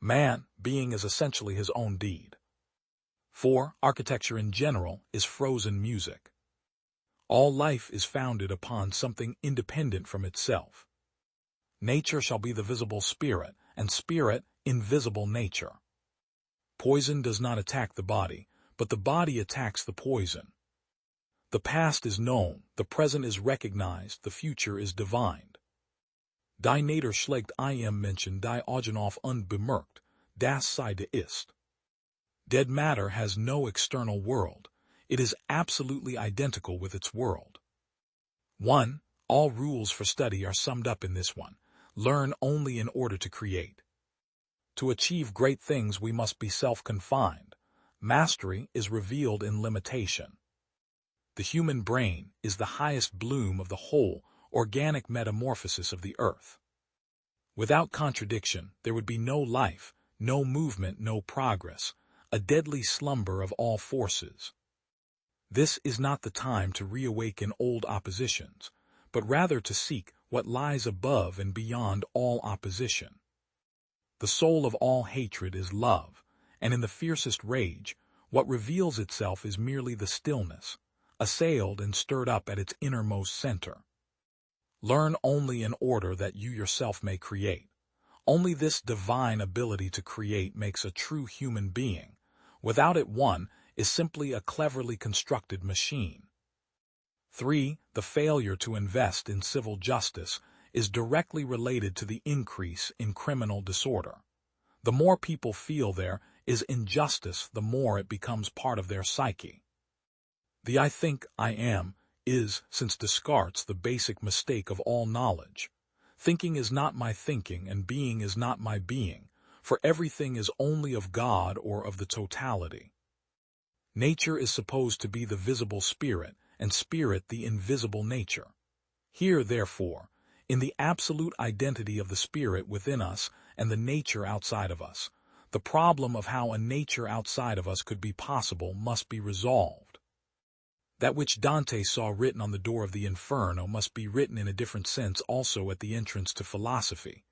Man, being is essentially his own deed. 4. Architecture in general is frozen music. All life is founded upon something independent from itself. Nature shall be the visible spirit, and spirit, invisible nature. Poison does not attack the body, but the body attacks the poison. The past is known, the present is recognized, the future is divined. Die Nader schlägt im Menschen die Augen auf unbemerkt, das Seide ist. Dead matter has no external world. It is absolutely identical with its world. 1. All rules for study are summed up in this one. Learn only in order to create. To achieve great things we must be self-confined. Mastery is revealed in limitation. The human brain is the highest bloom of the whole organic metamorphosis of the earth. Without contradiction, there would be no life, no movement, no progress, a deadly slumber of all forces. This is not the time to reawaken old oppositions, but rather to seek what lies above and beyond all opposition. The soul of all hatred is love, and in the fiercest rage, what reveals itself is merely the stillness, assailed and stirred up at its innermost center. Learn only in order that you yourself may create. Only this divine ability to create makes a true human being. Without it, one is simply a cleverly constructed machine. 3. The failure to invest in civil justice is directly related to the increase in criminal disorder. The more people feel there is injustice, the more it becomes part of their psyche. The I think, I am, is, since Descartes, the basic mistake of all knowledge. Thinking is not my thinking, and being is not my being, for everything is only of God or of the totality. Nature is supposed to be the visible spirit, and spirit the invisible nature. Here, therefore, in the absolute identity of the spirit within us and the nature outside of us, the problem of how a nature outside of us could be possible must be resolved. That which Dante saw written on the door of the Inferno must be written in a different sense also at the entrance to philosophy.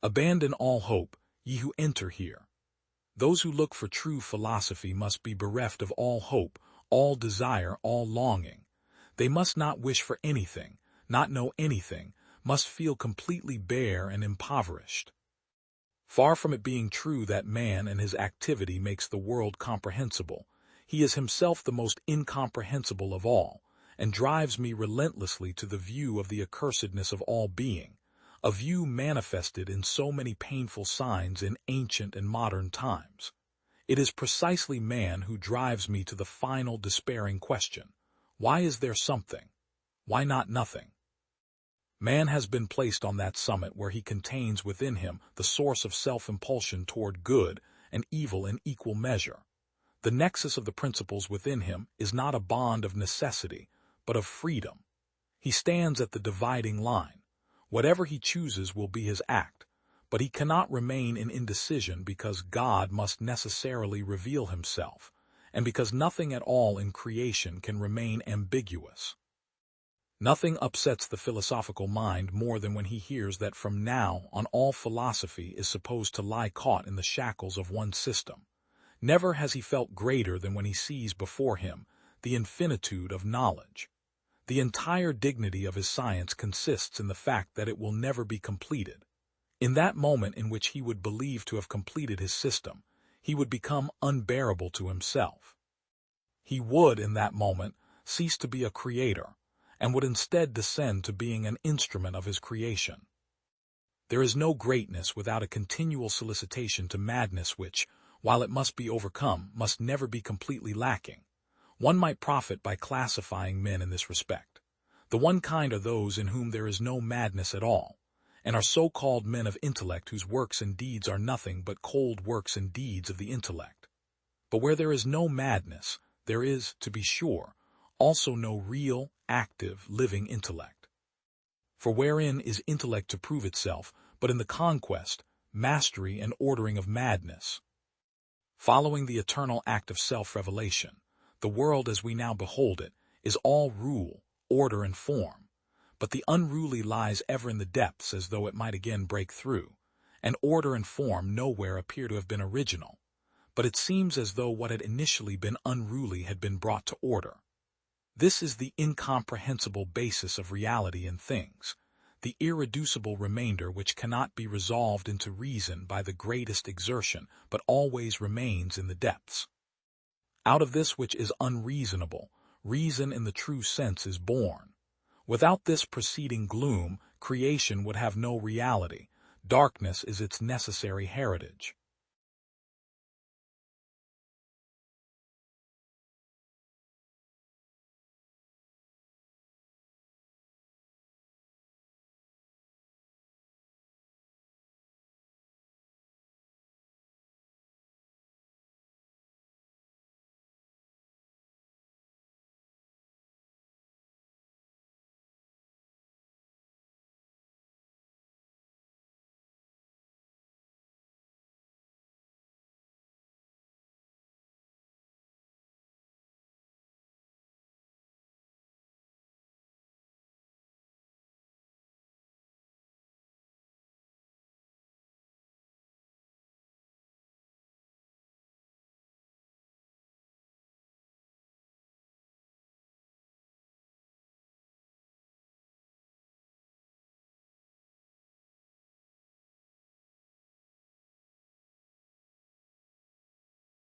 Abandon all hope, ye who enter here. Those who look for true philosophy must be bereft of all hope, all desire, all longing. They must not wish for anything, not know anything, must feel completely bare and impoverished. Far from it being true that man and his activity makes the world comprehensible, he is himself the most incomprehensible of all, and drives me relentlessly to the view of the accursedness of all being, a view manifested in so many painful signs in ancient and modern times. It is precisely man who drives me to the final despairing question: why is there something? Why not nothing? Man has been placed on that summit where he contains within him the source of self-impulsion toward good and evil in equal measure. The nexus of the principles within him is not a bond of necessity, but of freedom. He stands at the dividing line. Whatever he chooses will be his act, but he cannot remain in indecision because God must necessarily reveal himself, and because nothing at all in creation can remain ambiguous. Nothing upsets the philosophical mind more than when he hears that from now on all philosophy is supposed to lie caught in the shackles of one system. Never has he felt greater than when he sees before him the infinitude of knowledge. The entire dignity of his science consists in the fact that it will never be completed. In that moment in which he would believe to have completed his system, he would become unbearable to himself. He would, in that moment, cease to be a creator, and would instead descend to being an instrument of his creation. There is no greatness without a continual solicitation to madness which, while it must be overcome, must never be completely lacking. One might profit by classifying men in this respect. The one kind are those in whom there is no madness at all, and are so-called men of intellect whose works and deeds are nothing but cold works and deeds of the intellect. But where there is no madness, there is, to be sure, also no real, active, living intellect. For wherein is intellect to prove itself, but in the conquest, mastery, and ordering of madness? Following the eternal act of self-revelation, the world as we now behold it is all rule, order, and form, but the unruly lies ever in the depths as though it might again break through, and order and form nowhere appear to have been original, but it seems as though what had initially been unruly had been brought to order. This is the incomprehensible basis of reality in things, the irreducible remainder which cannot be resolved into reason by the greatest exertion, but always remains in the depths. Out of this which is unreasonable, reason in the true sense is born. Without this preceding gloom, creation would have no reality. Darkness is its necessary heritage.